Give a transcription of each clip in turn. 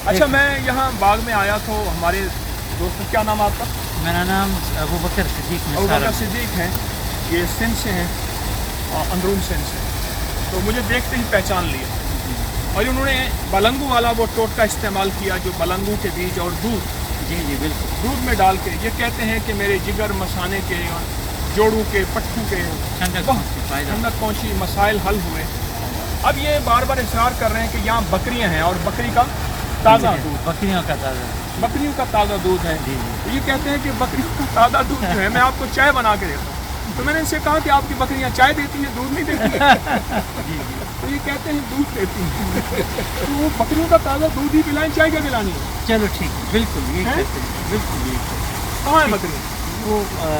अच्छा, मैं यहाँ बाग में आया तो हमारे दोस्त, क्या नाम है आपका? मेरा नाम अबू बकर सिद्दीक अबू बकर सिद्दीक हैं, ये सिंध से हैं, अंदरून सिंध से। तो मुझे देखते ही पहचान लिया और उन्होंने बलंगू वाला वो टोटका इस्तेमाल किया, जो बलंगू के बीज और दूध, जी जी बिल्कुल, दूध में डाल के। ये कहते हैं कि मेरे जिगर मसाने के, जोड़ों के, पट्टू के ठंडक पहुँची, मसाइल हल हुए। अब ये बार बार इसरार कर रहे हैं कि यहाँ बकरियाँ हैं और बकरी का ताज़ा दूध, बकरियों का ताज़ा दूध है। जी तो ये कहते हैं कि बकरियों का ताज़ा दूध जो है, मैं आपको चाय बना के देता हूँ। तो मैंने इनसे कहा कि आपकी बकरियाँ चाय देती हैं, दूध नहीं देती हैं? तो ये कहते हैं दूध देती हैं। तो वो बकरियों का ताज़ा दूध ही पिलाएं, चाय क्या पिलानी है? चलो ठीक है, बिल्कुल ये कहते हैं, बिल्कुल ये कहाँ है बकरी? वो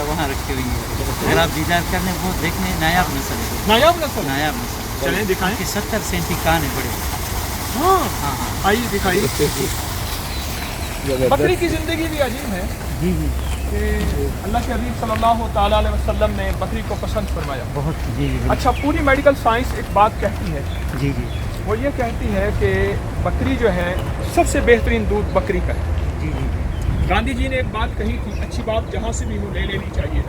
वहाँ रखी हुई है, अगर आप दीदार करने वो देखने नायाब नस्ल है, नायाब नस्ल। नायाब नस्ल। चलें दिखाएं। कि 70-70 कान है बड़े। हाँ हाँ हाँ, आइए दिखाइए। बकरी की ज़िंदगी भी अजीब है जी जी, कि अल्लाह के हबीब सल्लल्लाहु ताला अलैहि वसल्लम ने बकरी को पसंद फरमाया। बहुत जी जी अच्छा, पूरी मेडिकल साइंस एक बात कहती है, जी जी वो ये कहती है कि बकरी जो है, सबसे बेहतरीन दूध बकरी का है। जी जी, गांधी जी ने एक बात कही थी, अच्छी बात जहाँ से भी हो ले लेनी चाहिए।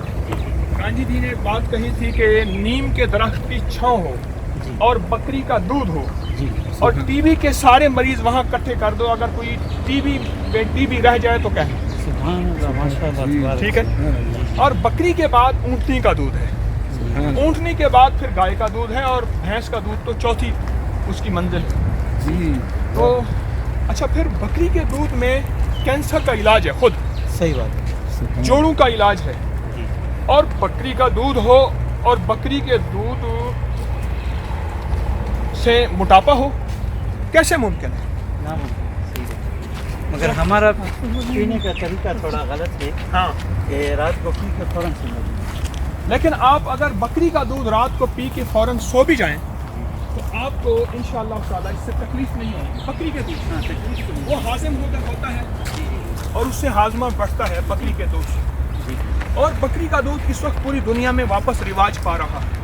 गांधी जी ने एक बात कही थी कि नीम के दरख्त की छाँव हो और बकरी का दूध हो, जी और टीबी के सारे मरीज वहाँ इकट्ठे कर दो। अगर कोई टीबी रह जाए तो क्या है? सुभान अल्लाह, माशाअल्लाह, ठीक है। और बकरी के बाद ऊँटनी का दूध है, ऊँटनी के बाद फिर गाय का दूध है, और भैंस का दूध तो चौथी उसकी मंजिल है। तो अच्छा, फिर बकरी के दूध में कैंसर का इलाज है, खुद सही बात है, जोड़ों का इलाज है, और बकरी का दूध हो और बकरी के दूध से मोटापा हो, कैसे मुमकिन है? नामुमकिन, सही है। मगर हमारा पीने का तरीका थोड़ा गलत है। हाँ, कि रात को पी के फौरन सो जाए। लेकिन आप अगर बकरी का दूध रात को पी के फौरन सो भी जाएं तो आपको इंशाअल्लाह ताला इससे तकलीफ नहीं होगी। बकरी के दूध, हाँ, तकलीफ तो नहीं। वो हाजिम होता है और उससे हाजमा बढ़ता है बकरी के दूध से। और बकरी का दूध इस वक्त पूरी दुनिया में वापस रिवाज पा रहा है।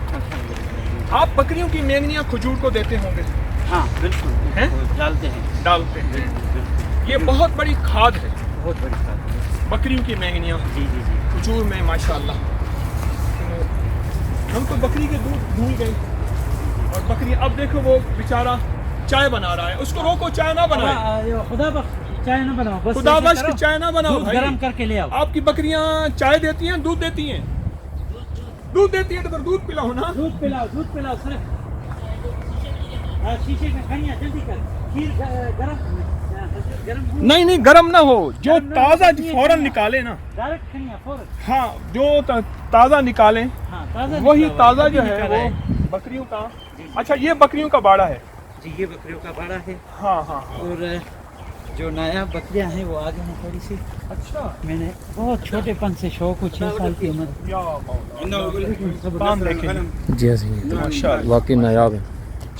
आप बकरियों की मेंगनियाँ खजूर को देते होंगे? हाँ बिल्कुल, हैं? डालते हैं। ये बहुत बड़ी खाद है, बहुत बड़ी बात है। बकरियों की मेंगनियाँ जी जी जी, खजूर में माशाअल्लाह। हम तो बकरी के दूध भूल गए, और बकरी अब देखो वो बेचारा चाय बना रहा है, उसको रोको, चाय ना बनाए, खुदा बख्श चाय ना बनाओ, बस खुदा ऐसे बख्श करो, की चाय ना बनाओ दूध भाई। गरम करके ले आओ। आपकी बकरियां चाय देती हैं, दूध देती हैं? दूध देती हैं तो फिर दूध पिलाओ ना। दूध पिलाओ सिर्फ। शीशे में खड़िया जल्दी कर, खीर गरम नहीं गरम ना हो, जो गरम ना ताज़ा हो, ये फौरन खड़िया। निकाले ना। डायरेक्ट खड़िया फौरन। हाँ, जो ताज़ा निकालें, हाँ, ताज़ा वही निकला हुआ ताज़ा अभी जो है निकाला वो बकरियों का। अच्छा, ये बकरियों का बाड़ा है? जी, ये बकरियों का बाड़ा है। हाँ। और जो नायाब बकरियां हैं वो आगे हैं थोड़ी सी। अच्छा, मैंने बहुत छोटेपन से शौक हो, 6 साल की उम्र। या काम देखें जी हाँ, माशाअल्लाह, वाकई नायाब है।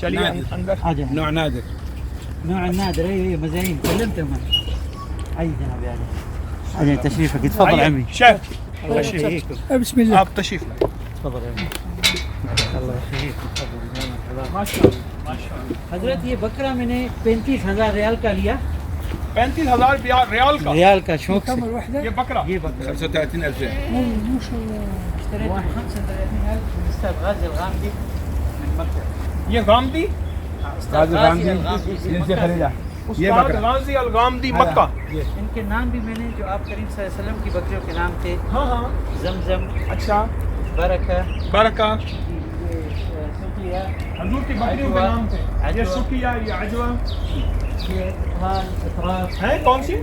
चलिए अंदर। आ जाए नौع النادر. اي مزايين كلمتهم. اي جناب يا علي تشريفك، تفضل عمي. शेफ الله يحييكم. بسم الله، आप तशरीफ लाएं। تفضل عمي. الله يحييكم. تفضل. माशाअल्लाह। हजरत ये बकरा मैंने 35,000 रियाल का लिया। 35,000 रियाल का? रियाल का शौक से। ये बकरा? ये बकरा 35,000 اشتريته ب 35,000 من استاذ غازي الغامدي من مكة. ये गामदी استاذ غازي الغامدي से मक्का। उस्ताद गाजी अलगामदी मक्का। इनके नाम भी मैंने जो आप करीम सल्लल्लाहु अलैहि वसल्लम की बकरियों के नाम थे, हाँ जमजम, अच्छा, बरका, बरका, ये सुकिया, हजूर की बकरियों के नाम थे। ये सुकिया, ये अजवा, ये इतलाल, इतराफ है कौन सी?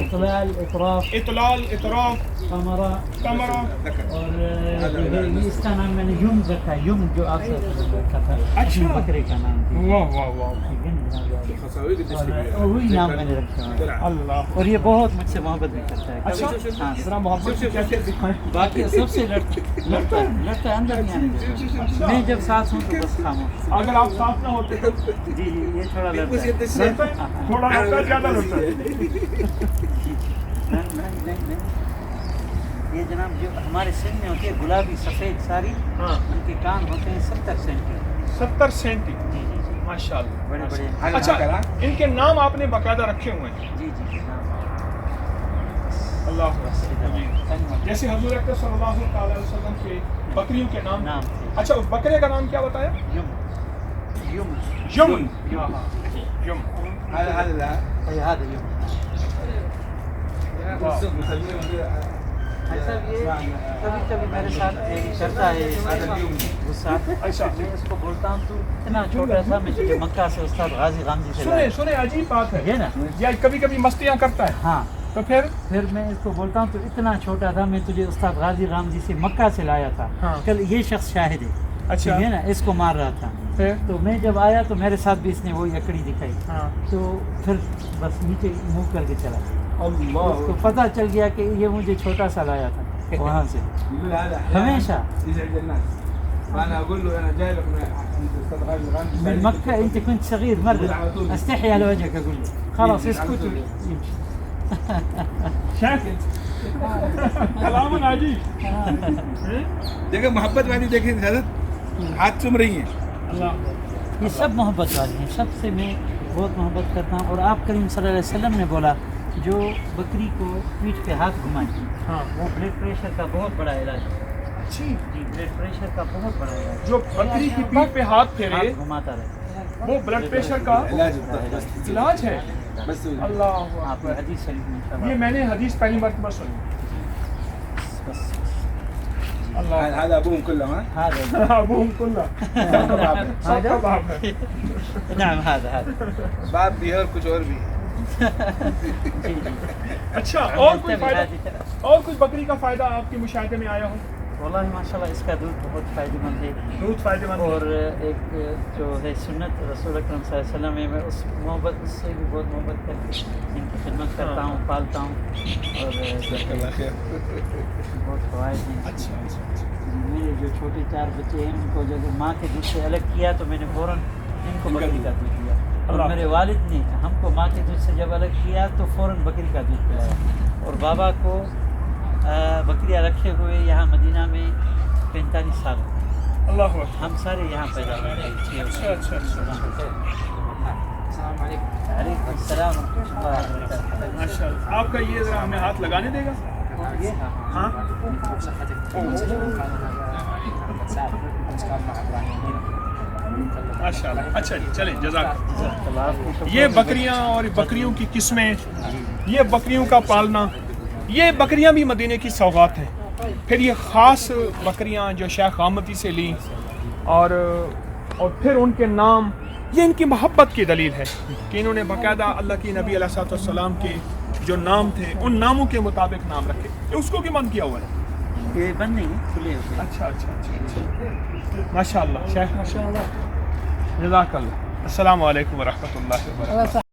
इतलाल, इतराफ, इतलाल, इतराफ, कमरा, कमरा। और ये इसका नाम मैंने युम रखा है, युम जो आप रखा था। अच्छा। बकरे का नाम थी। वाह ठीक है ना जनाब? और वही नाम मैंने रखा है। अल्लाह। और ये बहुत मुझसे मोहब्बत भी करता है। अच्छा, हाँ, जरा मोहब्बत से कैसे दिखाएं? बाकी सबसे लड़ता है, अंदर नहीं आने देता। मैं जब साथ हूँ तो बस खामोश। अगर आप साथ ना होते तो जी ये थोड़ा लड़ता है। लड़ता है? थोड़ा लड़ता है, ज्यादा लड़ता है? नहीं। ये जनाब जो हमारे सिंध में होती है गुलाबी सफ़ेद साड़ी, हाँ, उनके कान होते हैं 70 सेंटी। 70 सेंटी। जी माशाल्लाह। बड़े बड़े अच्छा, इनके नाम आपने बाकायदा रखे हुए हैं। जी जी जी नाम अल्लाह जैसे हजूर अकरम सल्लल्लाहु अलैहि वसल्लम के बकरियों के नाम नाम थे। अच्छा, उस बकरे का नाम क्या बताया? यम यम यम। यम। هذا يوم अच्छा ये कभी कभी मेरे साथ ये करता है गुस्सा। अच्छा। मैं इसको बोलता हूँ तू इतना छोटा सा, मैं तुझे मक्का से उस्ताद गाजी गामजी से सुने लाया। सुने, अजीब बात है ये ना या कभी कभी मस्तियाँ करता है। हाँ, तो फिर मैं इसको बोलता हूँ तो इतना छोटा था, मैं तुझे उस्ताद गाजी रामजी से मक्का से लाया था। हाँ। कल ये शख्स शाहिद है। अच्छा। ये ना इसको मार रहा था, फिर तो मैं जब आया तो मेरे साथ भी इसने वही लकड़ी दिखाई। हाँ। तो फिर बस नीचे मुंह करके चला। अल्लाह। उसको पता चल गया कि ये मुझे छोटा सा लाया था वहाँ से। हमेशा انا اقول له انا جاي لك من استاذ غالي الغامدي من مكة أنت كنت صغير مرة، أستحي على وجهك أقول له خلاص اسكت ويمشي. شايف كلام عجيب। देखिए मोहब्बत वाली देखिए हजरत हाथ चूम रही हैं। अल्लाह। ये सब मोहब्बत वाले हैं, सबसे मैं बहुत मोहब्बत करता हूँ। और आप करीम सल्लल्लाहु अलैहि वसल्लम ने बोला जो बकरी को पीठ पे हाथ घुमाए हाँ। वो ब्लड प्रेशर का बहुत बड़ा इलाज है। अच्छी। जी ब्लड प्रेशर का बहुत बड़ा इलाज जो बकरी की पीठ पे हाथ फेरे हाथ घुमाता रहे वो ब्लड प्रेशर का इलाज होता है बस इलाज है। बस अल्लाह आपने हदीस शरीफ में ये इंशाअल्लाह मैंने हदीस पहली मर्तबा सुनी। बस अल्लाह। هذا ابوهم كلهم ها هذا अबूहुम कुल्लाह। सब का बाप है। نعم هذا बाप भी है और कुछ और भी है। जी जी अच्छा, और कोई फायदा, और कुछ बकरी का फायदा आपके मुशाहिदे में आया हो? والله माशाल्लाह इसका दूध बहुत फ़ायदेमंद है। दूध फायदेमंद और एक जो है सुन्नत रसूल अकरम सल्लल्लाहु अलैहि वसल्लम है, मैं उस मोहब्बत उससे भी बहुत मोहब्बत करके इनकी खिदमत करता हूँ, पालता हूँ और बहुत फ़वाइद हैं। अच्छा। मेरे जो छोटे 4 बच्चे हैं उनको जब माँ के दूध से अलग किया तो मैंने फ़ौरन इनको बकरी का दूध दिया। और मेरे वालिद ने हमको माँ के दूध से जब अलग किया तो फ़ौरन बकरी का दूध पिलाया। और बाबा को बकरियाँ रखे हुए यहाँ मदीना में 45 साल अल्लाह। हम सारे यहाँ पैदा हुए हैं। अच्छा अच्छा अच्छा। वालेकुम अस्सलाम व रहमतुल्लाहि व बरकातहू। माशाल्लाह। आपका ये जरा हमें हाथ लगाने देगा? ये हाँ। माशाल्लाह। अच्छा जी, चलें, जज़ाक। ये बकरियां और बकरियों की किस्में, ये बकरियों का पालना, ये बकरियां भी मदीने की सौगात हैं। फिर ये ख़ास बकरियां जो शेख गामती से ली और फिर उनके नाम, ये इनकी मोहब्बत की दलील है कि इन्होंने बाकायदा अल्लाह की नबी अलैहिस्सलाम के जो नाम थे उन नामों के मुताबिक नाम रखे। ये उसको भी बंद किया हुआ है। ये बंद नहीं है, खुले होते हैं। अच्छा अच्छा अच्छा। माशाल्लाह शेख, माशाल्लाह, जज़ाकल्लाह। अस्सलाम वालेकुम व रहमतुल्लाहि व बरकातहू।